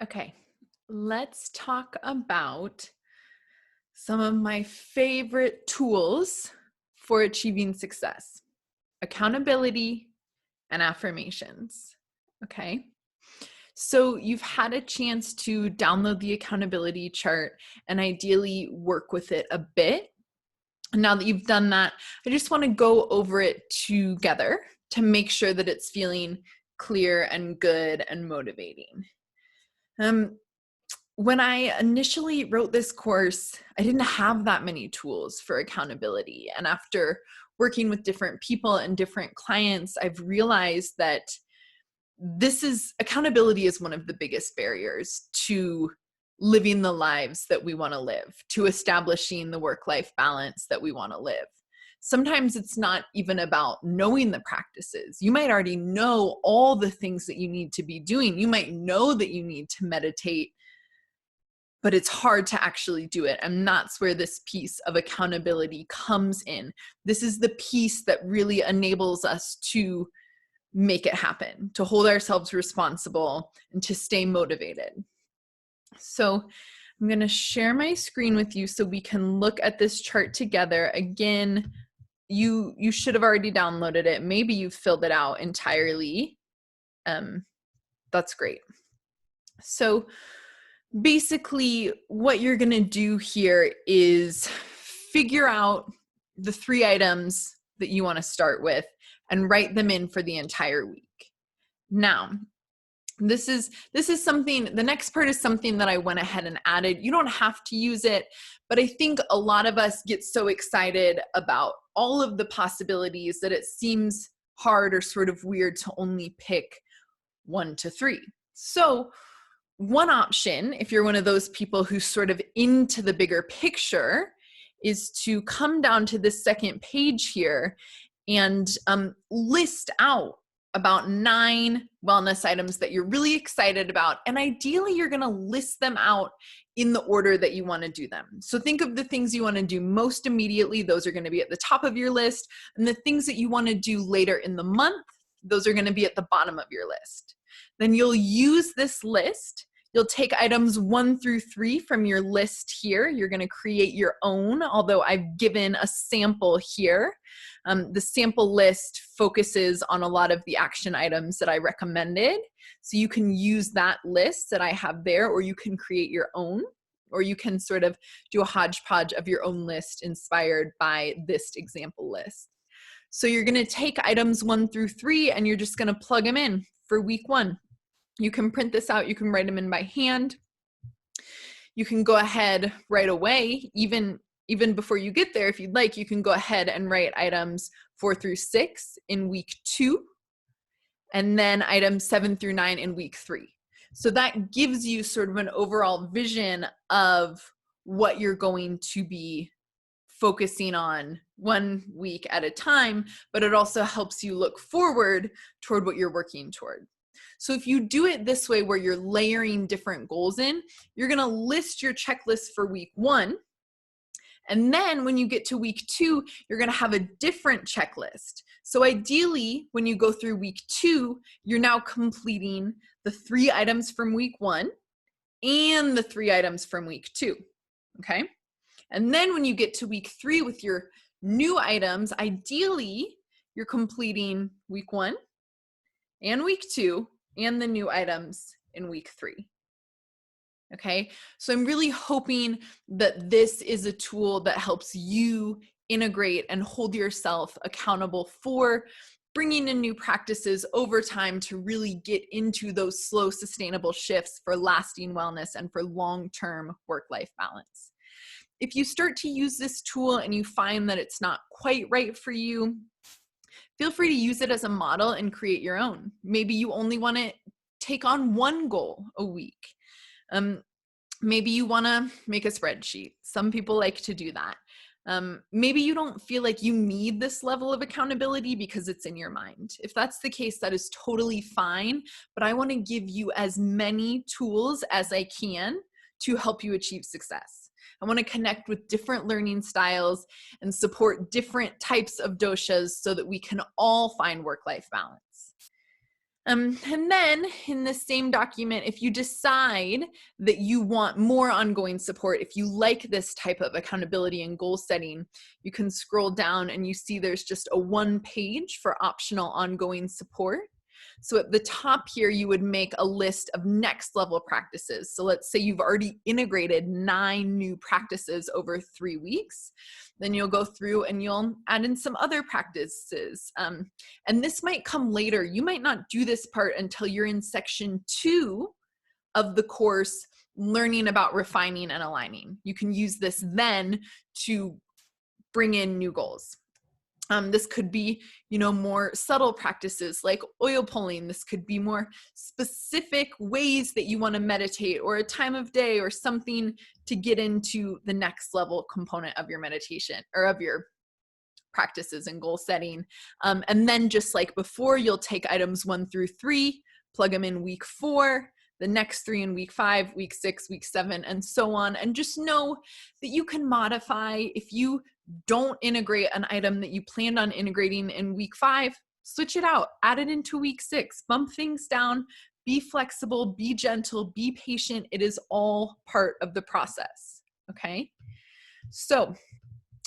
Okay, let's talk about some of my favorite tools for achieving success: accountability and affirmations. Okay, so you've had a chance to download the accountability chart and ideally work with it a bit. And now that you've done that, I just want to go over it together to make sure that it's feeling clear and good and motivating. Um, when I initially wrote this course, I didn't have that many tools for accountability. And after working with different people and different clients, I've realized that accountability is one of the biggest barriers to living the lives that we want to live, to establishing the work-life balance that we want to live. Sometimes it's not even about knowing the practices. You might already know all the things that you need to be doing. You might know that you need to meditate, but it's hard to actually do it. And that's where this piece of accountability comes in. This is the piece that really enables us to make it happen, to hold ourselves responsible and to stay motivated. So I'm going to share my screen with you so we can look at this chart together. Again, you should have already downloaded it. Maybe you've filled it out entirely. That's great. So basically, what you're going to do here is figure out the 3 items that you want to start with and write them in for the entire week. Now, this is something, the next part is something that I went ahead and added. You don't have to use it, but I think a lot of us get so excited about all of the possibilities that it seems hard or sort of weird to only pick 1 to 3. So one option, if you're one of those people who's sort of into the bigger picture, is to come down to this second page here and list out about 9 wellness items that you're really excited about. And ideally, you're going to list them out in the order that you want to do them. So think of the things you want to do most immediately. Those are going to be at the top of your list. And the things that you want to do later in the month, those are going to be at the bottom of your list. Then you'll use this list. You'll take items 1 through 3 from your list here. You're going to create your own, although I've given a sample here. The sample list focuses on a lot of the action items that I recommended. So you can use that list that I have there, or you can create your own, or you can sort of do a hodgepodge of your own list inspired by this example list. So you're going to take items 1 through 3 and you're just going to plug them in for week 1. You can print this out. You can write them in by hand. You can go ahead right away, even before you get there, if you'd like, you can go ahead and write items 4 through 6 in week 2, and then items 7 through 9 in week 3. So that gives you sort of an overall vision of what you're going to be focusing on 1 week at a time, but it also helps you look forward toward what you're working toward. So if you do it this way, where you're layering different goals in, you're going to list your checklist for week 1. And then when you get to week 2, you're going to have a different checklist. So ideally, when you go through week 2, you're now completing the 3 items from week 1 and the 3 items from week 2. Okay. And then when you get to week 3 with your new items, ideally, you're completing week 1 and week 2 and the new items in week 3. Okay, so I'm really hoping that this is a tool that helps you integrate and hold yourself accountable for bringing in new practices over time to really get into those slow, sustainable shifts for lasting wellness and for long-term work-life balance. If you start to use this tool and you find that it's not quite right for you, feel free to use it as a model and create your own. Maybe you only want to take on 1 goal a week. Maybe you want to make a spreadsheet. Some people like to do that. Maybe you don't feel like you need this level of accountability because it's in your mind. If that's the case, that is totally fine. But I want to give you as many tools as I can to help you achieve success. I want to connect with different learning styles and support different types of doshas so that we can all find work-life balance. And then in the same document, if you decide that you want more ongoing support, if you like this type of accountability and goal setting, you can scroll down and you see there's just a 1 page for optional ongoing support. So at the top here, you would make a list of next level practices. So let's say you've already integrated 9 new practices over 3 weeks. Then you'll go through and you'll add in some other practices. And this might come later. You might not do this part until you're in section 2 of the course, learning about refining and aligning. You can use this then to bring in new goals. This could be, more subtle practices like oil pulling. This could be more specific ways that you want to meditate, or a time of day, or something to get into the next level component of your meditation or of your practices and goal setting. And then just like before, you'll take items 1 through 3, plug them in week 4, the next 3 in week 5, week 6, week 7, and so on. And just know that you can modify. If you don't integrate an item that you planned on integrating in week 5, switch it out, add it into week 6, bump things down, be flexible, be gentle, be patient. It is all part of the process. Okay. So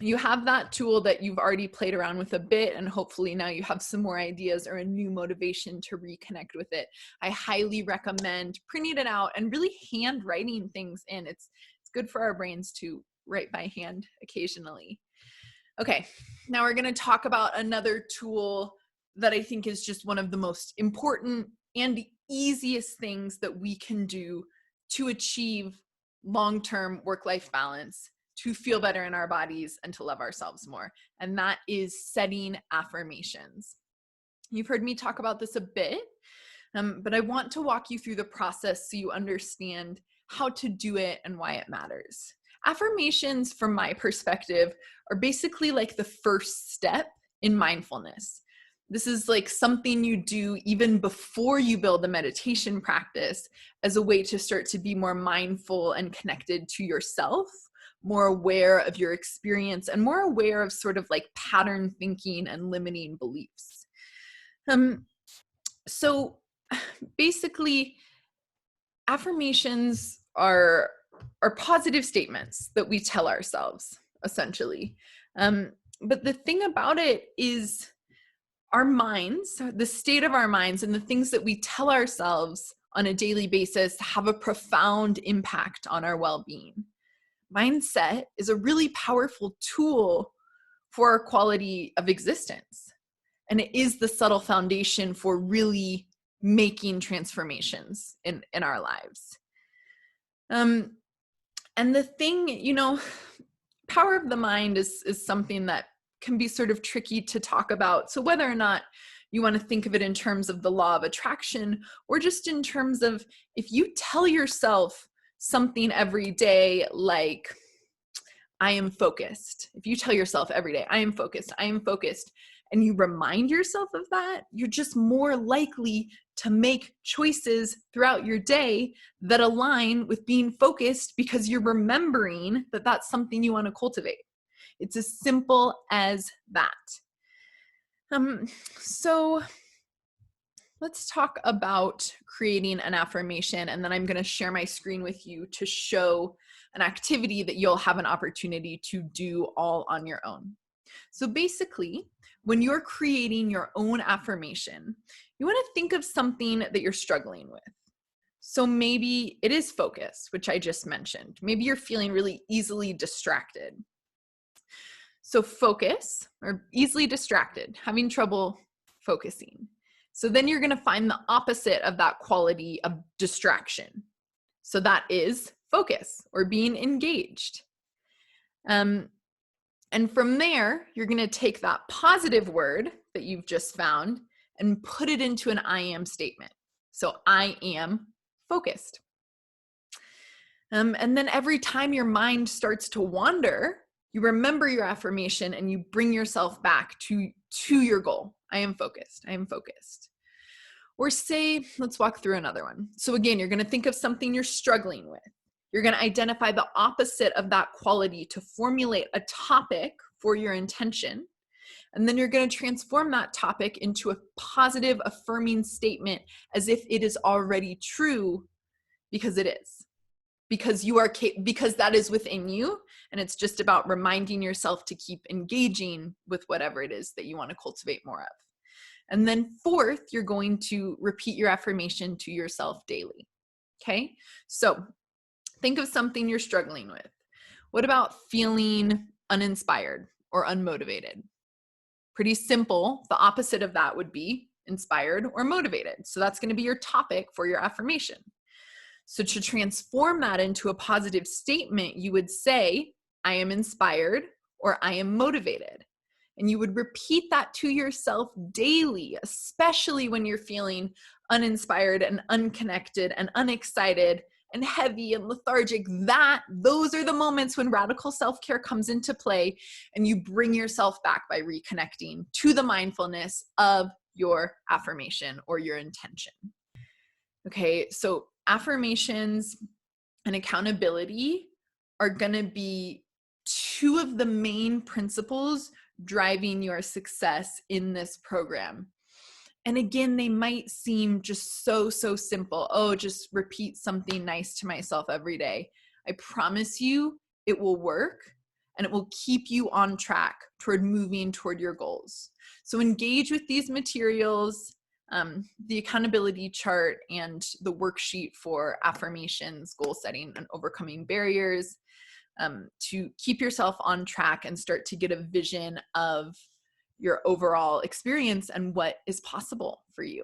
you have that tool that you've already played around with a bit, and hopefully now you have some more ideas or a new motivation to reconnect with it. I highly recommend printing it out and really handwriting things in. It's good for our brains to write by hand occasionally. Okay, now we're going to talk about another tool that I think is just one of the most important and easiest things that we can do to achieve long-term work-life balance, to feel better in our bodies, and to love ourselves more. And that is setting affirmations. You've heard me talk about this a bit, but I want to walk you through the process so you understand how to do it and why it matters. Affirmations, from my perspective, are basically like the first step in mindfulness. This is like something you do even before you build a meditation practice, as a way to start to be more mindful and connected to yourself, more aware of your experience, and more aware of sort of like pattern thinking and limiting beliefs. So basically, affirmations are positive statements that we tell ourselves, essentially. But the thing about it is, our minds, the state of our minds, and the things that we tell ourselves on a daily basis have a profound impact on our well-being. Mindset is a really powerful tool for our quality of existence. And it is the subtle foundation for really making transformations in our lives. And the thing, power of the mind is something that can be sort of tricky to talk about. So whether or not you want to think of it in terms of the law of attraction, or just in terms of, if you tell yourself something every day, like, I am focused. If you tell yourself every day, I am focused, and you remind yourself of that, you're just more likely to make choices throughout your day that align with being focused, because you're remembering that that's something you want to cultivate. It's as simple as that. So let's talk about creating an affirmation, and then I'm going to share my screen with you to show an activity that you'll have an opportunity to do all on your own. So basically, when you're creating your own affirmation, you want to think of something that you're struggling with. So maybe it is focus, which I just mentioned. Maybe you're feeling really easily distracted. So focus, or easily distracted, having trouble focusing. So then you're going to find the opposite of that quality of distraction. So that is focus, or being engaged. And from there, you're going to take that positive word that you've just found and put it into an I am statement. So I am focused. And then every time your mind starts to wander, you remember your affirmation and you bring yourself back to your goal. I am focused. I am focused. Or say, let's walk through another one. So again, you're going to think of something you're struggling with. You're going to identify the opposite of that quality to formulate a topic for your intention. And then you're going to transform that topic into a positive, affirming statement as if it is already true, because it is. Because because that is within you, and it's just about reminding yourself to keep engaging with whatever it is that you want to cultivate more of. And then fourth, you're going to repeat your affirmation to yourself daily. Okay? So think of something you're struggling with. What about feeling uninspired or unmotivated? Pretty simple. The opposite of that would be inspired or motivated. So that's going to be your topic for your affirmation. So to transform that into a positive statement, you would say, I am inspired or I am motivated. And you would repeat that to yourself daily, especially when you're feeling uninspired and unconnected and unexcited and heavy and lethargic. Those are the moments when radical self-care comes into play, and you bring yourself back by reconnecting to the mindfulness of your affirmation or your intention. Okay, so affirmations and accountability are going to be two of the main principles driving your success in this program. And again, they might seem just so simple. Oh, just repeat something nice to myself every day. I promise you it will work, and it will keep you on track toward moving toward your goals. So engage with these materials, the accountability chart and the worksheet for affirmations, goal setting, and overcoming barriers, to keep yourself on track and start to get a vision of your overall experience and what is possible for you.